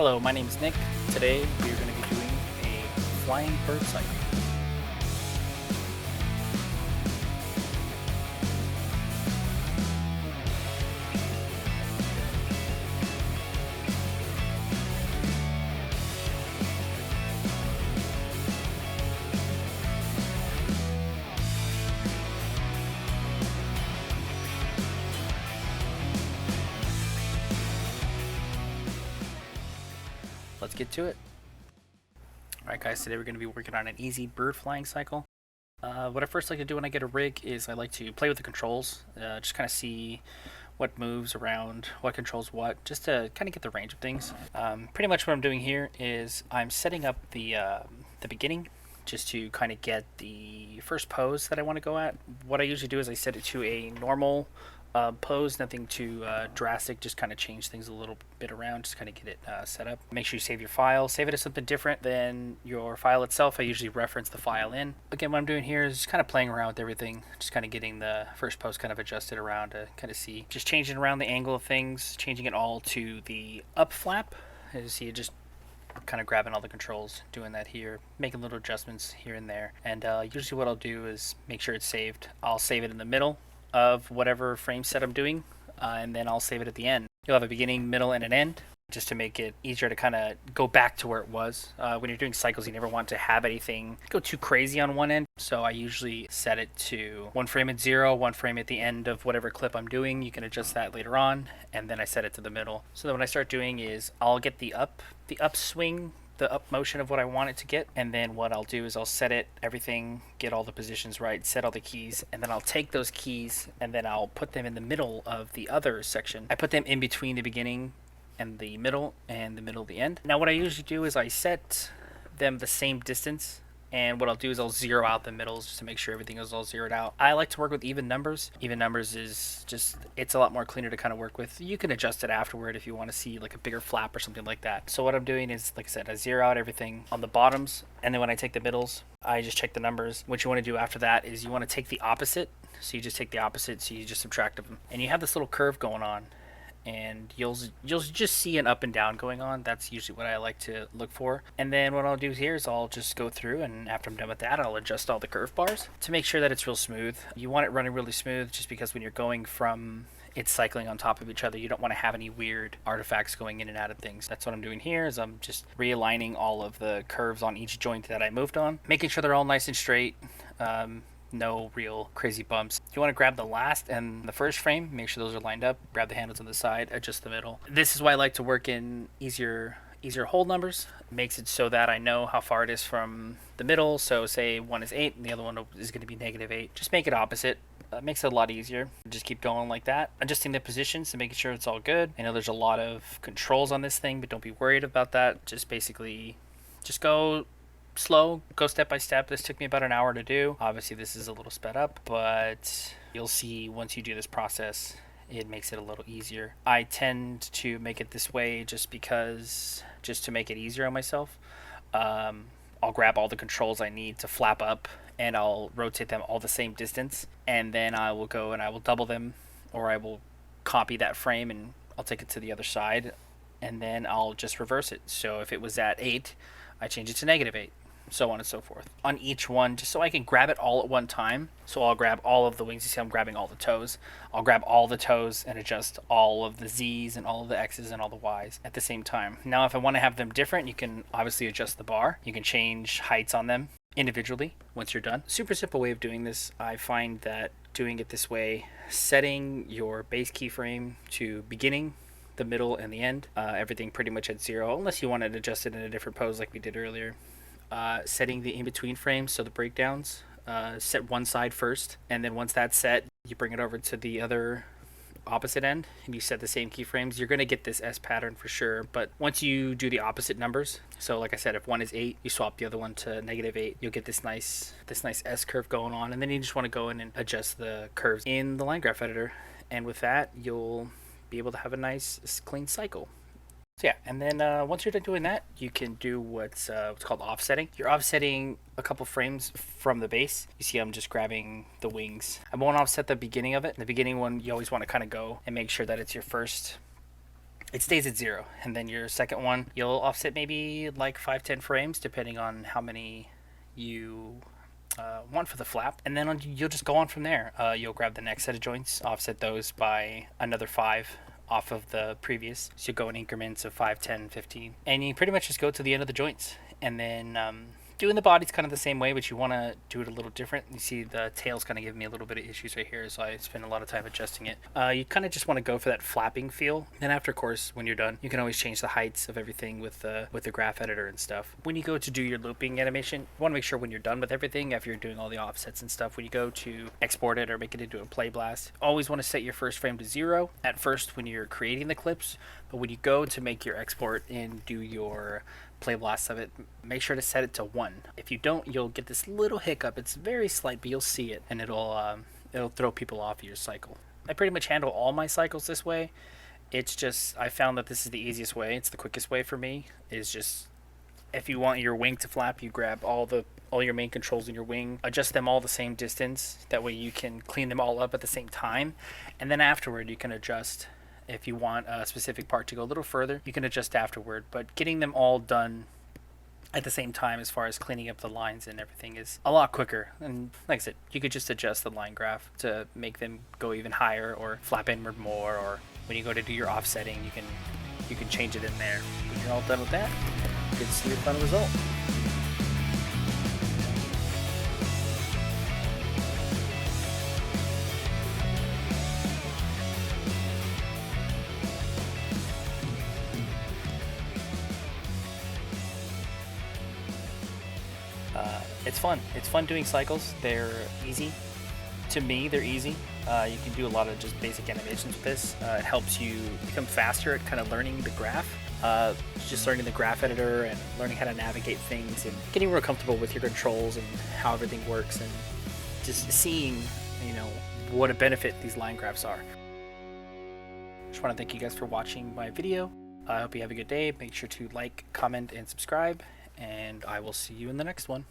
Hello, my name is Nick. Today we are going to be doing a flying bird cycle. Let's get to it. Alright guys, today we're going to be working on an easy bird flying cycle. What I first like to do when I get a rig is I like to play with the controls, just kind of see what moves around, what controls what, just to kind of get the range of things. Pretty much what I'm doing here is I'm setting up the beginning just to kind of get the first pose that I want to go at. What I usually do is I set it to a normal pose, nothing too drastic, just kind of change things a little bit around, just kind of get it set up. Make sure you save your file, save it as something different than your file itself. I usually reference the file in. Again, what I'm doing here is just kind of playing around with everything, just kind of getting the first pose kind of adjusted around to kind of see, just changing around the angle of things, changing it all to the up flap. As you see, it just kind of grabbing all the controls, doing that here, making little adjustments here and there. And usually what I'll do is make sure it's saved. I'll save it in the middle of whatever frame set I'm doing, and then I'll save it at the end. You'll have a beginning, middle, and an end, just to make it easier to kind of go back to where it was. When you're doing cycles, you never want to have anything go too crazy on one end, so I usually set it to one frame at 0, one frame at the end of whatever clip I'm doing. You can adjust that later on, and then I set it to the middle. So then what I start doing is I'll get the upswing, the up motion of what I want it to get, and then what I'll do is I'll set it, everything, get all the positions right, set all the keys, and then I'll take those keys and then I'll put them in the middle of the other section. I put them in between the beginning and the middle of the end. Now what I usually do is I set them the same distance, and what I'll do is I'll zero out the middles just to make sure everything is all zeroed out. I like to work with even numbers. Even numbers is just, it's a lot more cleaner to kind of work with. You can adjust it afterward if you want to see like a bigger flap or something like that. So what I'm doing is, like I said, I zero out everything on the bottoms, and then when I take the middles, I just check the numbers. What you want to do after that is you want to take the opposite. So you just take the opposite, so you just subtract them. And you have this little curve going on, and you'll just see an up and down going on. That's usually what I like to look for. And then what I'll do here is I'll just go through, and after I'm done with that, I'll adjust all the curve bars to make sure that it's real smooth. You want it running really smooth just because when you're going from it's cycling on top of each other, you don't want to have any weird artifacts going in and out of things. That's what I'm doing here, is I'm just realigning all of the curves on each joint that I moved on, making sure they're all nice and straight. No real crazy bumps. You want to grab the last and the first frame, make sure those are lined up, grab the handles on the side, adjust the middle. This is why I like to work in easier hold numbers. It makes it so that I know how far it is from the middle. So say one is 8 and the other one is going to be -8. Just make it opposite. Makes it a lot easier. Just keep going like that, adjusting the positions and making sure it's all good. I know there's a lot of controls on this thing, but don't be worried about that. Just basically just go slow, go step by step. This took me about an hour to do. Obviously this is a little sped up, but you'll see once you do this process, it makes it a little easier. I tend to make it this way just to make it easier on myself. I'll grab all the controls I need to flap up, and I'll rotate them all the same distance, and then I will go and I will double them, or I will copy that frame and I'll take it to the other side, and then I'll just reverse it. So if it was at 8, I change it to -8, so on and so forth on each one, just so I can grab it all at one time. So I'll grab all of the wings. You see I'm grabbing all the toes. I'll grab all the toes and adjust all of the Z's and all of the X's and all the Y's at the same time. Now if I want to have them different, you can obviously adjust the bar. You can change heights on them individually once you're done. Super simple way of doing this. I find that doing it this way, setting your base keyframe to beginning, the middle, and the end, everything pretty much at 0, unless you want to adjust it in a different pose like we did earlier. Setting the in-between frames, so the breakdowns, set one side first, and then once that's set, you bring it over to the other opposite end, and you set the same keyframes. You're going to get this S pattern for sure, but once you do the opposite numbers, so like I said, if one is 8, you swap the other one to -8, you'll get this nice S curve going on, and then you just want to go in and adjust the curves in the line graph editor, and with that, you'll be able to have a nice clean cycle. So yeah, and then once you're done doing that, you can do what's called offsetting. You're offsetting a couple frames from the base. You see I'm just grabbing the wings. I won't offset the beginning of it. The beginning one, you always want to kind of go and make sure that it's your first it stays at 0. And then your second one, you'll offset maybe like 5-10 frames depending on how many you want for the flap, and then you'll just go on from there. You'll grab the next set of joints, offset those by another 5 off of the previous. So you'll go in increments of 5, 10, 15, and you pretty much just go to the end of the joints. And then doing the body's kind of the same way, but you want to do it a little different. You see the tail's kind of giving me a little bit of issues right here, so I spend a lot of time adjusting it. You kind of just want to go for that flapping feel. Then after, of course, when you're done, you can always change the heights of everything with the graph editor and stuff. When you go to do your looping animation, you want to make sure when you're done with everything, after you're doing all the offsets and stuff, when you go to export it or make it into a play blast, always want to set your first frame to 0 at first when you're creating the clips. But when you go to make your export and do your play blasts of it, make sure to set it to 1. If you don't, you'll get this little hiccup. It's very slight, but you'll see it, and it'll throw people off your cycle. I pretty much handle all my cycles this way. It's just, I found that this is the easiest way. It's the quickest way for me. Is just, if you want your wing to flap, you grab all your main controls in your wing, adjust them all the same distance. That way you can clean them all up at the same time, and then afterward you can adjust. If you want a specific part to go a little further, you can adjust afterward. But getting them all done at the same time, as far as cleaning up the lines and everything, is a lot quicker. And like I said, you could just adjust the line graph to make them go even higher or flap inward more, or when you go to do your offsetting, you can change it in there. When you're all done with that, you can see your final result. It's fun. It's fun doing cycles. They're easy. To me, they're easy. You can do a lot of just basic animations with this. It helps you become faster at kind of learning the graph. Just learning the graph editor and learning how to navigate things and getting real comfortable with your controls and how everything works, and just seeing, what a benefit these line graphs are. Just want to thank you guys for watching my video. I hope you have a good day. Make sure to like, comment, and subscribe, and I will see you in the next one.